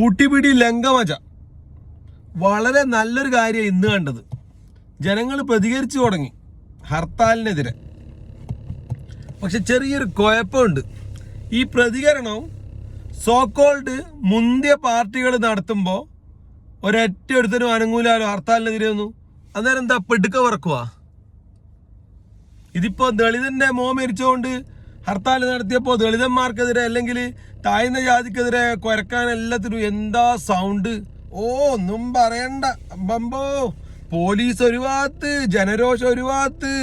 ഊട്ടിപ്പിടി ലങ്കമച വളരെ നല്ലൊരു കാര്യം ഇന്ന് കണ്ടത്. ജനങ്ങൾ പ്രതികരിച്ചു തുടങ്ങി ഹർത്താലിനെതിരെ. പക്ഷെ ചെറിയൊരു കുഴപ്പമുണ്ട്. ഈ പ്രതികരണം സോക്കോൾഡ് മുന്തിയ പാർട്ടികൾ നടത്തുമ്പോൾ ഒരൊറ്റ എടുത്തനും അനുകൂലമല്ലോ ഹർത്താലിനെതിരെ ഒന്നും. അന്നേരം എന്താ പെടുക്ക പറക്കുക? ഇതിപ്പോ ദളിതന്റെ മരിച്ചുകൊണ്ട് ഹർത്താൽ നടത്തിയപ്പോൾ ദളിതന്മാർക്കെതിരെ അല്ലെങ്കിൽ താഴ്ന്ന ജാതിക്കെതിരെ കുരക്കാൻ എല്ലാത്തിനും എന്താ സൗണ്ട്. ഒന്നും പറയണ്ട. ബമ്പോ പോലീസ് ഒരു ഭാഗത്ത്, ജനരോഷം ഒരു ഭാഗത്ത്.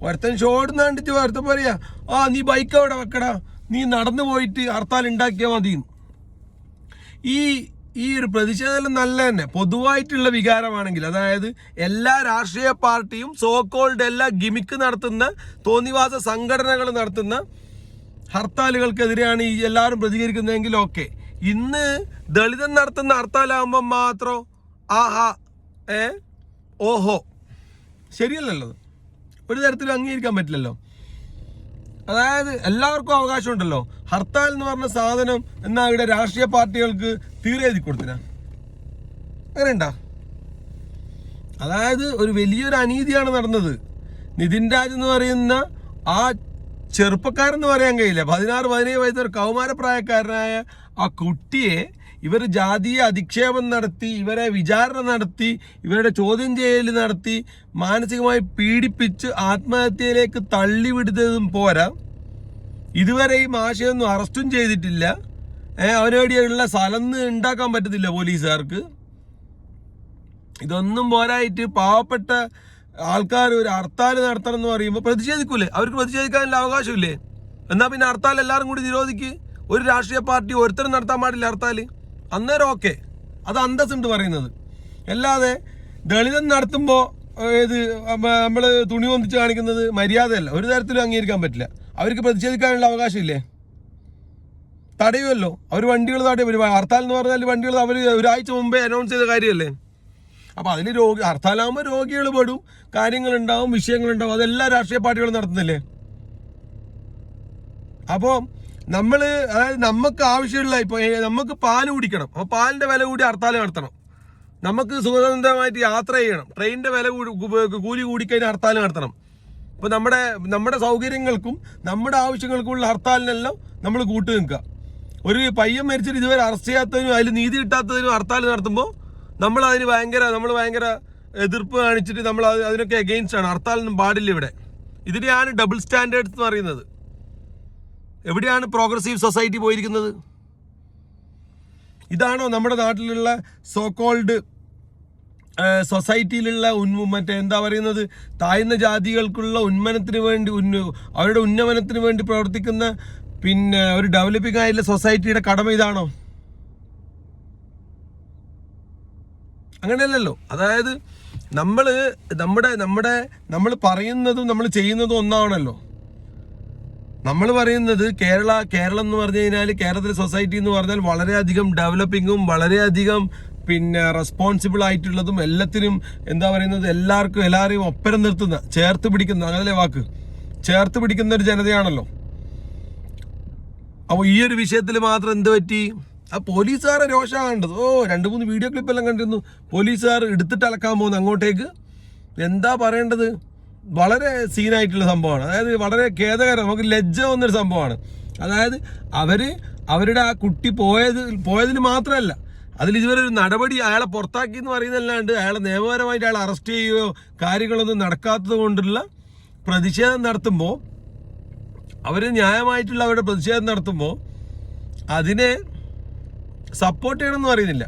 ഒരുത്തൻ ഷോടുന്ന കണ്ടിട്ട് ഒരുത്തൻ പറയാ, നീ ബൈക്ക് അവിടെ വെക്കടാ, നീ നടന്നു പോയിട്ട് ഹർത്താൽ ഉണ്ടാക്കിയാൽ മതി. ഈ ഒരു പ്രതിഷേധം നല്ല തന്നെ പൊതുവായിട്ടുള്ള വികാരമാണെങ്കിൽ, അതായത് എല്ലാ രാഷ്ട്രീയ പാർട്ടിയും സോക്കോൾഡ് എല്ലാ ഗിമിക്ക് നടത്തുന്ന തോന്നിവാസ സംഘടനകൾ നടത്തുന്ന ഹർത്താലുകൾക്കെതിരെയാണ് ഈ എല്ലാവരും പ്രതികരിക്കുന്നതെങ്കിൽ ഓക്കെ. ഇന്ന് ദളിതൻ നടത്തുന്ന ഹർത്താലാകുമ്പോൾ മാത്രം ആഹാ ഓഹോ ശരിയല്ലല്ലോ. ഒരു തരത്തിലും അംഗീകരിക്കാൻ പറ്റില്ലല്ലോ. അതായത് എല്ലാവർക്കും അവകാശമുണ്ടല്ലോ. ഹർത്താൽ എന്ന് പറഞ്ഞ സാധനം എന്നാ ഇവിടെ രാഷ്ട്രീയ പാർട്ടികൾക്ക് തീരെ എഴുതി കൊടുത്തിനാ? അങ്ങനെ ഉണ്ടാ? അതായത് ഒരു വലിയൊരു അനീതിയാണ് നടന്നത്. നിതിൻ രാജ് എന്ന് പറയുന്ന ആ ചെറുപ്പക്കാരെന്ന് പറയാൻ കഴിയില്ല, 16-17 വയസ്സൊരു കൗമാരപ്രായക്കാരനായ ആ കുട്ടിയെ ഇവർ ജാതീയ അധിക്ഷേപം നടത്തി, ഇവരെ വിചാരണ നടത്തി, ഇവരുടെ ചോദ്യം ചെയ്യൽ നടത്തി, മാനസികമായി പീഡിപ്പിച്ച് ആത്മഹത്യയിലേക്ക് തള്ളിവിടുന്നതും പോരാ, ഇതുവരെ ഈ മാഷയൊന്നും അറസ്റ്റും ചെയ്തിട്ടില്ല. അവനോടെയുള്ള സ്ഥലം ഉണ്ടാക്കാൻ പറ്റത്തില്ല പോലീസുകാർക്ക്. ഇതൊന്നും പോരായിട്ട് പാവപ്പെട്ട ആൾക്കാർ ഒരു ഹർത്താൽ നടത്തണം എന്ന് പറയുമ്പോൾ പ്രതിഷേധിക്കൂലേ? അവർക്ക് പ്രതിഷേധിക്കാനുള്ള അവകാശമില്ലേ? എന്നാൽ പിന്നെ ഹർത്താൽ എല്ലാവരും കൂടി നിരോധിക്ക്. ഒരു രാഷ്ട്രീയ പാർട്ടി ഒരുത്തരും നടത്താൻ പാടില്ല ഹർത്താൽ. അന്നേരം ഓക്കെ, അത് അന്തസ്സുണ്ട് പറയുന്നത്. അല്ലാതെ ദളിതൻ നടത്തുമ്പോൾ നമ്മൾ തുണി പൊന്തിച്ച് കാണിക്കുന്നത് മര്യാദയല്ല. ഒരു തരത്തിലും അംഗീകരിക്കാൻ പറ്റില്ല. അവർക്ക് പ്രതിഷേധിക്കാനുള്ള അവകാശമില്ലേ? തടയുമല്ലോ അവർ. വണ്ടികൾ തടയും. ഹർത്താൽ എന്ന് പറഞ്ഞാൽ വണ്ടികൾ അവർ ഒരാഴ്ച മുമ്പേ അനൗൺസ് ചെയ്ത കാര്യമല്ലേ. അപ്പോൾ അതിൽ ഹർത്താലാകുമ്പോൾ രോഗികൾ പെടും, കാര്യങ്ങളുണ്ടാവും, വിഷയങ്ങളുണ്ടാവും. അതെല്ലാ രാഷ്ട്രീയ പാർട്ടികളും നടത്തുന്നില്ലേ? അപ്പോൾ അതായത് നമുക്ക് ആവശ്യമുള്ള, ഇപ്പോൾ നമുക്ക് പാല് കുടിക്കണം, അപ്പോൾ പാലിൻ്റെ വില കൂടി ഹർത്താൽ നടത്തണം. നമുക്ക് സുഖതന്ത്രമായിട്ട് യാത്ര ചെയ്യണം, ട്രെയിനിൻ്റെ വില കൂലി കൂടിക്കഴിഞ്ഞാൽ ഹർത്താൽ നടത്തണം. ഇപ്പോൾ നമ്മുടെ സൗകര്യങ്ങൾക്കും നമ്മുടെ ആവശ്യങ്ങൾക്കുമുള്ള ഹർത്താലിനെല്ലാം നമ്മൾ കൂട്ടു നിൽക്കുക. ഒരു പയ്യൻ മരിച്ചിട്ട് ഇതുവരെ അറസ്റ്റ് ചെയ്യാത്തതിനും അതിൽ നീതി കിട്ടാത്തതിനും ഹർത്താൽ നടത്തുമ്പോൾ നമ്മൾ ഭയങ്കര എതിർപ്പ് കാണിച്ചിട്ട് നമ്മൾ അതിനൊക്കെ എഗെയിൻസ്റ്റ് ആണ്. ഹർത്താലൊന്നും പാടില്ല ഇവിടെ. ഇതിനെയാണ് ഡബിൾ സ്റ്റാൻഡേർഡ്സ് എന്ന് പറയുന്നത്. എവിടെയാണ് പ്രോഗ്രസീവ് സൊസൈറ്റി പോയിരിക്കുന്നത്? ഇതാണോ നമ്മുടെ നാട്ടിലുള്ള സോക്കോൾഡ് സൊസൈറ്റിയിലുള്ള എന്താ പറയുന്നത്, താഴ്ന്ന ജാതികൾക്കുള്ള ഉന്നമനത്തിന് വേണ്ടി, അവരുടെ ഉന്നമനത്തിന് വേണ്ടി പ്രവർത്തിക്കുന്ന ഒരു ഡെവലപ്പിംഗ് ആയിട്ടുള്ള സൊസൈറ്റിയുടെ കടമ ഇതാണോ? അങ്ങനെയല്ലല്ലോ. അതായത് നമ്മൾ പറയുന്നതും നമ്മൾ ചെയ്യുന്നതും ഒന്നാണല്ലോ. നമ്മൾ പറയുന്നത് കേരളം എന്ന് പറഞ്ഞു കഴിഞ്ഞാൽ, കേരളത്തിലെ സൊസൈറ്റി എന്ന് പറഞ്ഞാൽ വളരെയധികം ഡെവലപ്പിങ്ങും വളരെയധികം റെസ്പോൺസിബിൾ ആയിട്ടുള്ളതും, എല്ലാത്തിനും എന്താ പറയുന്നത്, എല്ലാവരെയും ഒപ്പരം നിർത്തുന്ന, ചേർത്ത് പിടിക്കുന്ന, അങ്ങനല്ലേ വാക്ക്, ചേർത്ത് പിടിക്കുന്ന ഒരു ജനതയാണല്ലോ. അപ്പോൾ ഈ ഒരു വിഷയത്തിൽ മാത്രം എന്ത് പറ്റി? ആ പോലീസുകാരെ രോഷമാണ് കണ്ടത്. 2-3 വീഡിയോ ക്ലിപ്പെല്ലാം കണ്ടിരുന്നു. പോലീസുകാർ എടുത്തിട്ട് അലക്കാൻ പോകുന്നു അങ്ങോട്ടേക്ക്. എന്താ പറയേണ്ടത്? വളരെ സീനായിട്ടുള്ള സംഭവമാണ്. അതായത് വളരെ ഖേദകരം, നമുക്ക് ലജ്ജ വന്നൊരു സംഭവമാണ്. അതായത് അവരുടെ ആ കുട്ടി പോയതിന് മാത്രമല്ല, അതിൽ ഇതുവരെ ഒരു നടപടി അയാളെ പുറത്താക്കി എന്ന് പറയുന്നതല്ലാണ്ട് അയാളെ നിയമപരമായിട്ട് അയാളെ അറസ്റ്റ് ചെയ്യുകയോ കാര്യങ്ങളൊന്നും നടക്കാത്തത് കൊണ്ടുള്ള പ്രതിഷേധം നടത്തുമ്പോൾ, അവർ ന്യായമായിട്ടുള്ള അവരുടെ പ്രതിഷേധം നടത്തുമ്പോൾ അതിനെ സപ്പോർട്ട് ചെയ്യണമെന്ന് പറയുന്നില്ല.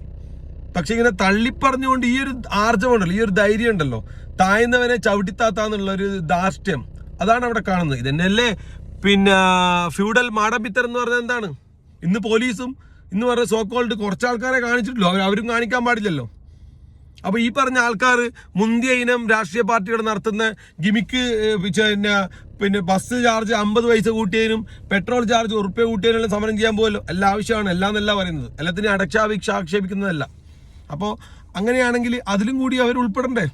പക്ഷെ ഇങ്ങനെ തള്ളിപ്പറഞ്ഞുകൊണ്ട് ഈ ഒരു ആർജവമുണ്ടല്ലോ, ഈ ഒരു ധൈര്യം ഉണ്ടല്ലോ, താഴ്ന്നവനെ ചവിട്ടിത്താത്താന്നുള്ളൊരു ധാർഷ്ട്യം, അതാണ് അവിടെ കാണുന്നത്. ഇതന്നെയല്ലേ ഫ്യൂഡൽ മാടമ്പിത്തർ എന്ന് പറഞ്ഞാൽ എന്താണ്? ഇന്ന് പോലീസും ഇന്ന് പറഞ്ഞ സോക്കോൾഡ് കുറച്ച് ആൾക്കാരെ കാണിച്ചിട്ടുള്ളൂ, അവരും കാണിക്കാൻ പാടില്ലല്ലോ. അപ്പോൾ ഈ പറഞ്ഞ ആൾക്കാർ മുന്തിയ ഇനം രാഷ്ട്രീയ പാർട്ടികൾ നടത്തുന്ന ഗിമിക്ക്, ബസ് ചാർജ് 50 പൈസ കൂട്ടിയതിനും പെട്രോൾ ചാർജ് ഉറുപ്പ്യ കൂട്ടിയതിനും സമരം ചെയ്യാൻ പോകല്ലോ. എല്ലാ ആവശ്യമാണ്, എല്ലാന്നല്ല പറയുന്നത്, എല്ലാത്തിനും അടക്ഷാഭിക്ഷ ആക്ഷേപിക്കുന്നതല്ല. അപ്പോൾ അങ്ങനെയാണെങ്കിൽ അതിലും കൂടി അവർ ഉൾപ്പെടണ്ടേ?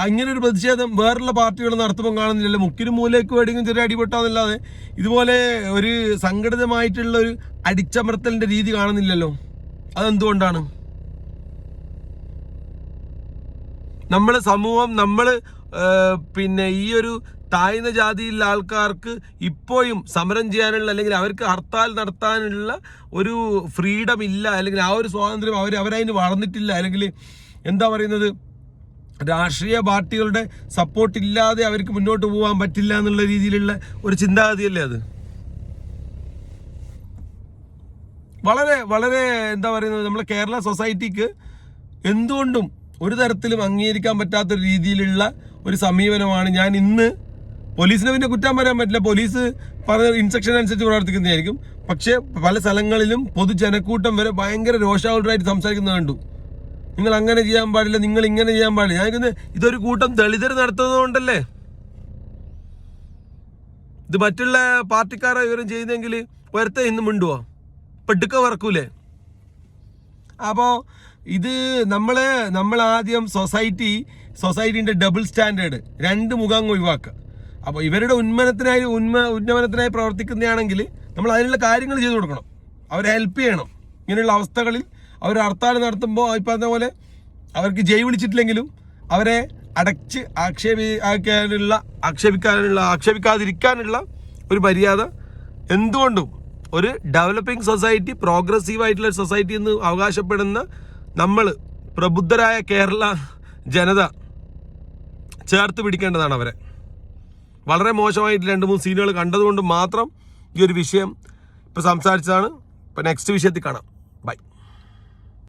അങ്ങനെ ഒരു പ്രതിഷേധം വേറുള്ള പാർട്ടികൾ നടത്തുമ്പോൾ കാണുന്നില്ലല്ലോ. മുക്കിനും മൂലയ്ക്ക് വേടിക്കും ചെറിയ അടിപെട്ടാന്നല്ലാതെ ഇതുപോലെ ഒരു സംഘടിതമായിട്ടുള്ള ഒരു അടിച്ചമർത്തലിൻ്റെ രീതി കാണുന്നില്ലല്ലോ. അതെന്തുകൊണ്ടാണ്? നമ്മളെ സമൂഹം, പിന്നെ ഈ ഒരു താഴ്ന്ന ജാതിയിലുള്ള ആൾക്കാർക്ക് ഇപ്പോഴും സമരം ചെയ്യാനുള്ള, അല്ലെങ്കിൽ അവർക്ക് ഹർത്താൽ നടത്താനുള്ള ഒരു ഫ്രീഡം ഇല്ല, അല്ലെങ്കിൽ ആ ഒരു സ്വാതന്ത്ര്യം അവരതിന് വളർന്നിട്ടില്ല, അല്ലെങ്കിൽ എന്താ പറയുന്നത്, രാഷ്ട്രീയ പാർട്ടികളുടെ സപ്പോർട്ട് ഇല്ലാതെ അവർക്ക് മുന്നോട്ട് പോകാൻ പറ്റില്ല എന്നുള്ള രീതിയിലുള്ള ഒരു ചിന്താഗതിയല്ലേ അത്? വളരെ വളരെ എന്താ പറയുന്നത്, നമ്മളെ കേരള സൊസൈറ്റിക്ക് എന്തുകൊണ്ടും ഒരു തരത്തിലും അംഗീകരിക്കാൻ പറ്റാത്തൊരു രീതിയിലുള്ള ഒരു സമീപനമാണ്. ഞാൻ ഇന്ന് പോലീസിനെ പിന്നെ കുറ്റം പറയാൻ പറ്റില്ല, പോലീസ് പറഞ്ഞ ഇൻസ്ട്രക്ഷൻ അനുസരിച്ച് പ്രവർത്തിക്കുന്നതായിരിക്കും. പക്ഷേ പല സ്ഥലങ്ങളിലും പൊതുജനക്കൂട്ടം വരെ ഭയങ്കര രോഷാകുലരായിട്ട് സംസാരിക്കുന്നത് കണ്ടു. നിങ്ങൾ അങ്ങനെ ചെയ്യാൻ പാടില്ല, നിങ്ങൾ ഇങ്ങനെ ചെയ്യാൻ പാടില്ല. ഞാൻ ഇതൊരു കൂട്ടം ദളിതർ നടത്തുന്നത് കൊണ്ടല്ലേ. ഇത് മറ്റുള്ള പാർട്ടിക്കാരെ ഇവരും ചെയ്യുന്നെങ്കിൽ വെറുതെ ഇന്ന് മിണ്ടുവോ? പെടുക്ക വറക്കൂലേ? അപ്പോൾ ഇത് നമ്മൾ ആദ്യം സൊസൈറ്റീൻ്റെ ഡബിൾ സ്റ്റാൻഡേർഡ്, രണ്ട് മുഖം ഒഴിവാക്കുക. അപ്പോൾ ഇവരുടെ ഉന്നമനത്തിനായി പ്രവർത്തിക്കുന്നതാണെങ്കിൽ നമ്മൾ അതിനുള്ള കാര്യങ്ങൾ ചെയ്തു കൊടുക്കണം, അവരെ ഹെൽപ്പ് ചെയ്യണം. ഇങ്ങനെയുള്ള അവസ്ഥകളിൽ അവർ ഹർത്താൽ നടത്തുമ്പോൾ ഈ പറഞ്ഞ പോലെ അവർക്ക് ജയ് വിളിച്ചിട്ടില്ലെങ്കിലും അവരെ അടച്ച് ആക്ഷേപിക്കാതിരിക്കാനുള്ള ഒരു മര്യാദ എന്തുകൊണ്ടും ഒരു ഡെവലപ്പിംഗ് സൊസൈറ്റി, പ്രോഗ്രസീവായിട്ടുള്ള സൊസൈറ്റി എന്ന് അവകാശപ്പെടുന്ന നമ്മൾ പ്രബുദ്ധരായ കേരള ജനത ചേർത്ത് പിടിക്കേണ്ടതാണ് അവരെ. വളരെ മോശമായിട്ട് 2-3 സീനുകൾ കണ്ടതുകൊണ്ട് മാത്രം ഈ ഒരു വിഷയം ഇപ്പോൾ സംസാരിച്ചതാണ്. ഇപ്പോൾ നെക്സ്റ്റ് വിഷയത്തിൽ കാണാം. ബൈ.